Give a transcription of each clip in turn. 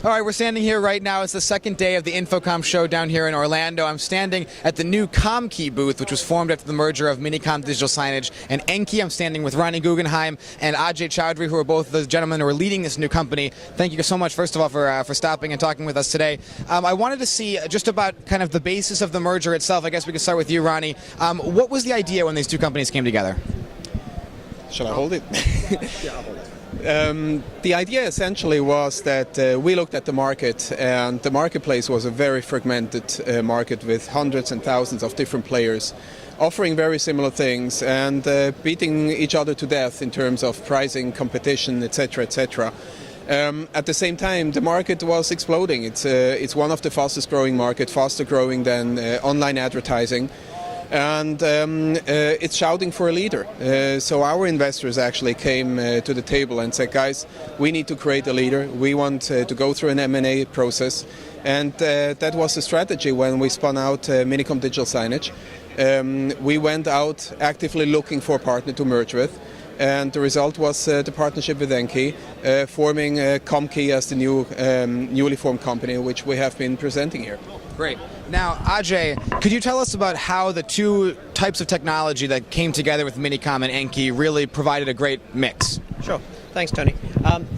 All right, we're standing here right now. It's the second day of the Infocom show down here in Orlando. I'm standing at the new ComQi booth, which was formed after the merger of Minicom Digital Signage and EnQii. I'm standing with Ronni Guggenheim and Ajay Chowdhury, who are both the gentlemen who are leading this new company. Thank you so much, first of all, for stopping and talking with us today. I wanted to see just about kind of the basis of the merger itself. I guess we could start with you, Ronni. What was the idea when these two companies came together? Shall I hold it? Yeah, I'll hold it. The idea essentially was that we looked at the market, and the marketplace was a very fragmented market with hundreds and thousands of different players offering very similar things and beating each other to death in terms of pricing, competition, etc., etc. At the same time, the market was exploding. It's one of the fastest growing markets, faster growing than online advertising. And it's shouting for a leader. So our investors actually came to the table and said, guys, we need to create a leader. We want to go through an M&A process. And that was the strategy when we spun out Minicom Digital Signage. We went out actively looking for a partner to merge with. And the result was the partnership with EnQii, forming ComQi as the newly formed company, which we have been presenting here. Great. Now, Ajay, could you tell us about how the two types of technology that came together with Minicom and EnQii really provided a great mix? Sure. Thanks, Tony.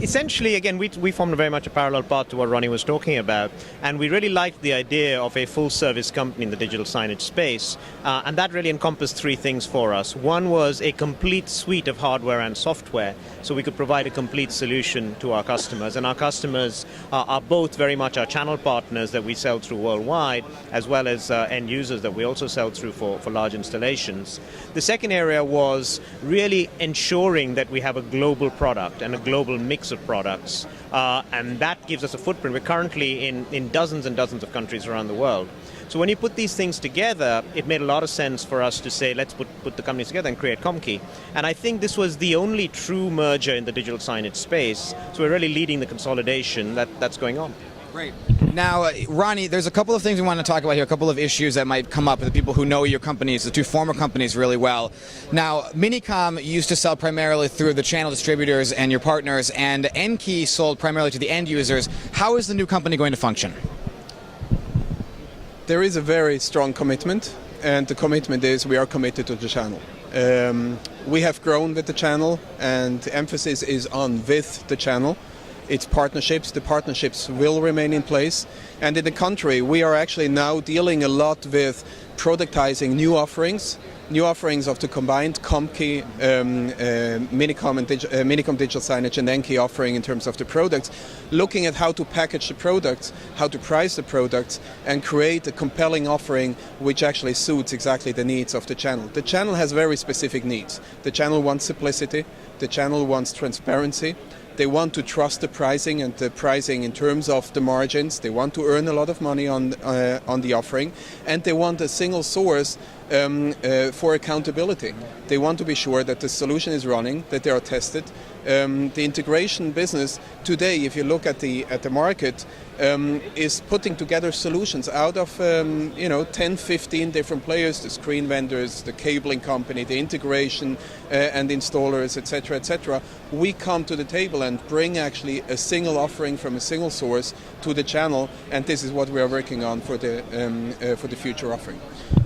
Essentially, again, we formed very much a parallel path to what Ronni was talking about, and we really liked the idea of a full-service company in the digital signage space, and that really encompassed three things for us. One was a complete suite of hardware and software, so we could provide a complete solution to our customers, and our customers are both very much our channel partners that we sell through worldwide, as well as end users that we also sell through for large installations. The second area was really ensuring that we have a global product and a global mix of products, and that gives us a footprint. We're currently in dozens and dozens of countries around the world. So when you put these things together, it made a lot of sense for us to say, let's put the companies together and create ComQi. And I think this was the only true merger in the digital signage space, so we're really leading the consolidation that's going on. Great. Now, Ronni, there's a couple of things we want to talk about here, a couple of issues that might come up with the people who know your companies, the two former companies, really well. Now, Minicom used to sell primarily through the channel distributors and your partners, and EnQii sold primarily to the end users. How is the new company going to function? There is a very strong commitment, and the commitment is we are committed to the channel. We have grown with the channel, and the emphasis is on with the channel. It's partnerships. The partnerships will remain in place. And in the country, we are actually now dealing a lot with productizing new offerings of the combined ComQi, Minicom Digital Signage and EnQii offering in terms of the products, looking at how to package the products, how to price the products, and create a compelling offering which actually suits exactly the needs of the channel. The channel has very specific needs. The channel wants simplicity. The channel wants transparency. They want to trust the pricing and the pricing in terms of the margins. They want to earn a lot of money on the offering, and they want a single source for accountability. They want to be sure that the solution is running, that they are tested. The integration business today, if you look at the market, is putting together solutions out of 10, 15 different players, the screen vendors, the cabling company, the integration and installers, etc., etc. We come to the table and bring actually a single offering from a single source to the channel, and this is what we are working on for the future offering.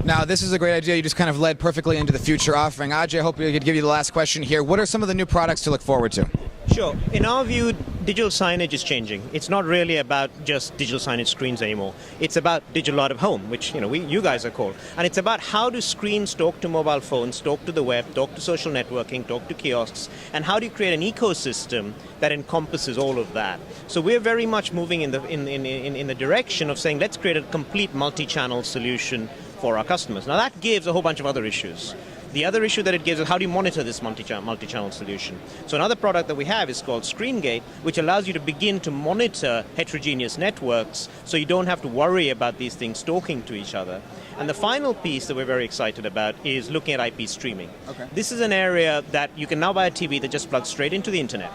Now, this is a great idea. You just kind of led perfectly into the future offering. Ajay, I hope we could give you the last question here. What are some of the new products to look forward to? Sure. In our view, digital signage is changing. It's not really about just digital signage screens anymore. It's about digital out of home, which you guys are called. And it's about how do screens talk to mobile phones, talk to the web, talk to social networking, talk to kiosks, and how do you create an ecosystem that encompasses all of that? So we're very much moving in the direction of saying let's create a complete multi-channel solution for our customers. Now that gives a whole bunch of other issues. The other issue that it gives is how do you monitor this multi-channel solution? So another product that we have is called ScreenGate, which allows you to begin to monitor heterogeneous networks so you don't have to worry about these things talking to each other. And the final piece that we're very excited about is looking at IP streaming. Okay. This is an area that you can now buy a TV that just plugs straight into the internet.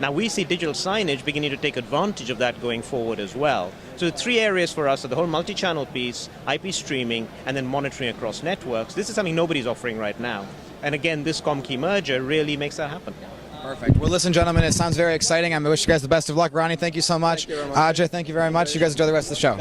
Now we see digital signage beginning to take advantage of that going forward as well. So the three areas for us are the whole multi-channel piece, IP streaming, and then monitoring across networks. This is something nobody's offering right now. And again, this ComQi merger really makes that happen. Perfect. Well, listen, gentlemen, it sounds very exciting. I wish you guys the best of luck. Ronnie, thank you so much. Thank you very much. Ajay, thank you very much. You guys enjoy the rest of the show.